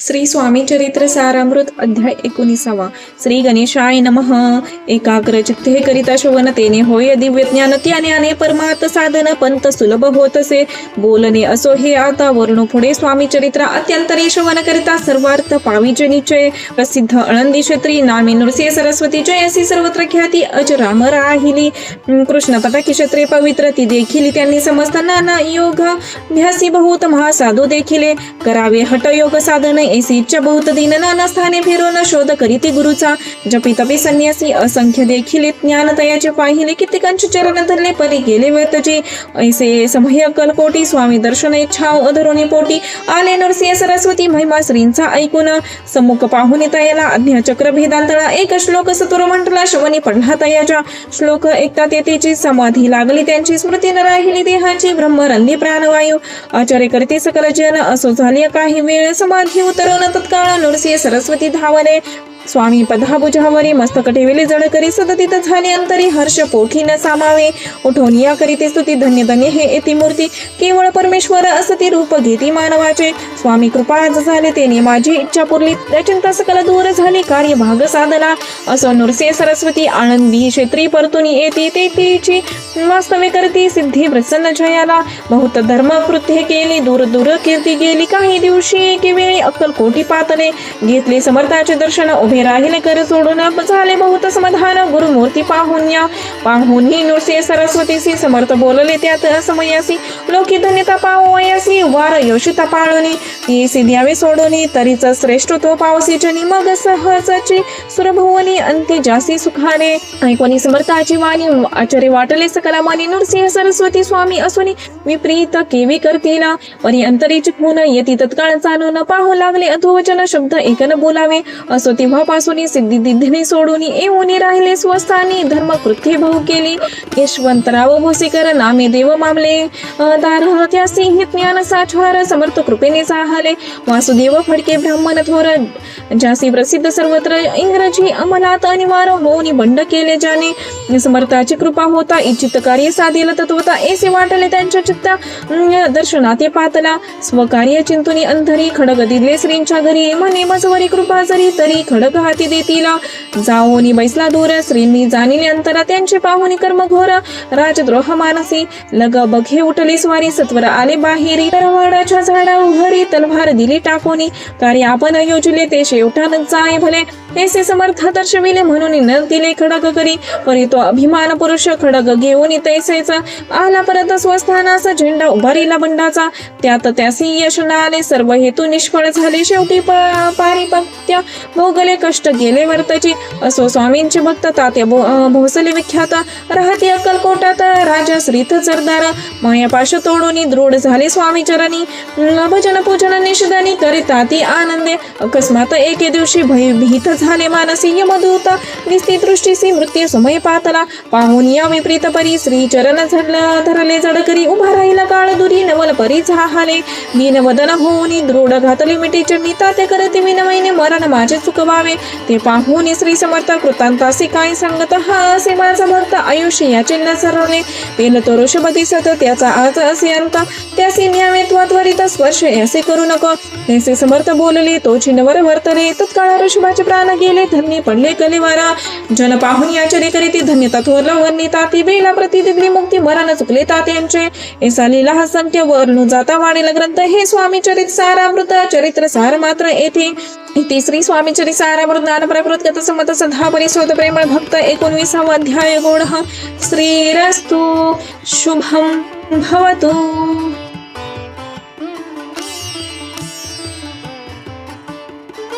श्री स्वामी चरित्र सारामृत अध्याय 19. श्री गणेशाय नमः. एकाग्र चित्ते करिता श्रवणतेने होय दिव्य ज्ञान, त्याने परमार्थ साधन पंत सुलभ होत असे. बोलणे असो हे आता वर्ण पुढे. स्वामी चरित्र अत्यंतरी श्रवण करिता सर्वार्थ पाविजे निश्चय. प्रसिद्ध आळंदी क्षेत्री नामे नृसिंह सरस्वती जय अशी सर्वत्र ख्याती अजराम राहिली. कृष्ण पताकी क्षेत्रे पवित्र ती देखील त्यांनी समस्त नाना योग भ्यासी बहुत महासाधू देखिले. करावे हठयोग साधन ऐसी इच्छा बहुत दिन नाना स्थाने फिरून शोध करीती गुरुचा. जपी तपी संन्यासी असंख्य देखिले ज्ञान तयाचे पाहिले. कित्येकांचे चरण धरले परी गेले व्यतचे. ऐसे समय कलकोटी स्वामी दर्शन इच्छा अधरोनी पोटी. आले नरसिंह सरस्वती महिमा श्रींचा ऐकून. सम्मुख पाहुणे तयाला अज्ञा चक्र भेदांतळा. एक श्लोक सत्वर म्हटला श्रवणी पडला तयाच्या. श्लोक ऐकता तेथेची समाधी लागली त्यांची. स्मृती न राहिली देहाची ब्रह्मरंधी प्राणवायू. आचार्य करते सकल जन असो झाले काही वेळ. समाधी उतरवून तत्काळ नरसिंह सरस्वती धावले. स्वामी पदाभुजावरी मस्तक ठेविले जड करी. सदतीत झाले अंतरी हर्ष पोठी न सामावे. उठवून या करीते स्तुती धन्य धन्य हे येती मूर्ती. केवळ परमेश्वर असती रूप घेती मानवाचे. स्वामी कृपा झाले तेने माझी इच्छा पुरली. चिंता सकल दूर झाली कार्य भाग साधला. असो नरसिंह सरस्वती आळंदी क्षेत्री परतून येती. ते तिची वास्तवे करती सिद्धी प्रसन्न जयाला. बहुत धर्म कृत्य केली दूर दूर कीर्ती गेली. काही दिवशी एके वेळी अक्कलकोटी पातले. घेतले समर्थाचे दर्शन उभे राहिले कर सोडून. झाले बहुत समाधान गुरुमूर्ती पाहुनी नृसिंह सरस्वतीसी समर्थ बोलले त्यात समयासी. लोकी धन्यता पावयासी वार योषिता पाळणी. येसी द्यावे सोडून तरीच श्रेष्ठ तो पावसी जनी. मग सहजची सुरभुवनी अंती जासी सुखाने. ऐकोनी समर्थाची वाणी आचार्य वाटले सकला मानी. नृसिंह सरस्वती स्वामी असुनी विपरीत केवी करतील. परी अंतरी चिकवून येती तत्काळ चालून. पाहू लागले अधोवचन शब्द एकन बोलावे. असो तेव्हापासून सिद्धी दिद्धीने सोडून येऊन राहिले स्वस्थानी. धर्म कृत्ये भाऊ केली. यशवंतराव भोसेकर नामे देव मामले. दार त्यासी ज्ञान साक्षार समर्थ कृपेने साहले. वासुदेव फडके ब्राह्मण थोर जासी प्रसिद्ध सर्वत्र. इंग्रजी अंमलात अनिवार्य होऊन बंड केले ज्याने. समर्थाची कृपा होता इच्छित कार्य साधेल तत्वता. ऐसे वाटले त्यांच्या चित्ता दर्शनाते पातला. स्वकार्य चिंतुनी अंधरी. खडग दिले श्रींच्या घरी. म्हणे मजवरी कृपा जरी तरी खडग हाती देतीला. जाओनी बैसला दूर. श्रींनी जाणिले अंतरा त्यांचे पाहुनी कर्म घोर. राजद्रोह मानसी लग बघे उठले स्वारी. सत्वर आले बाहेरी. तरवाडाच्या झाडा उघरी तलवार दिली टाकोनी. कार्य आपण योजले ते शेवटान जाय भले. ऐसे समर्थ दर्शविले म्हणून न दिले खडग करी. परी तो अभिमान पुरुष खडग घेऊन तैसेच आला परत स्वस्थानास. झेंडा उभारीला बंडाचा. त्यात त्यासी यश न आले. सर्व हेतू निष्फळ झाले. शेवटी पारिपत्य भोगले कष्ट गेले वर्तची. असो स्वामींचे भक्त तात्या भोसले विख्यात. राहती अक्कलकोटात राजा श्रीथ सरदार. मायापाश तोडून दृढ झाले स्वामी चरणी. भजन पूजन निषदानी करिता ती आनंदे. अकस्मात एके दिवशी भयभीत झाले मानसी. यमदूत दिसती दृष्टीसी मृत्यू समय पातला. पाहून या विपरीत परी श्री चरण धरले जड करी. उभा राहिला काळ दुरी नवल परी झाले. दीनवदन होऊन दृढ घातले मिठी चरणी. ताते करते विनवैने मरण माझे चुकवावे. ते पाहून श्री समर्थ कृतांतासी काय सांगत. हा असे माझा भक्त आयुष्य याचे न सरवले. पेल तो ऋषभ दिसत त्याचा आज असे अंत. त्यासी न्यावे त्वरित स्पर्श असे करू नको. तैसे समर्थ बोलले तो चिन्हवर वर्तले. तत्काळ ऋषभाचे प्राण गेले. धन्य पडले कलेवर. जन पाहून आचर्य करीती धन्यता थोरला वर्णी ताती. बेला प्रतिदिग्री मुक्ती मरण चुकले तात्यांचे. ऐसा लीला हा संख्य वर्णू जाता वाढेल ग्रंथ. हे स्वामी चरित्र सारामृत चरित्र सार मात्र येथे. श्री स्वामी चरित्र सारामृत ज्ञानप्रकृत गत समत सदा परिशोध प्रेमळ भक्त 19 अध्याय. गौड श्रीरस्तु शुभम भवतु.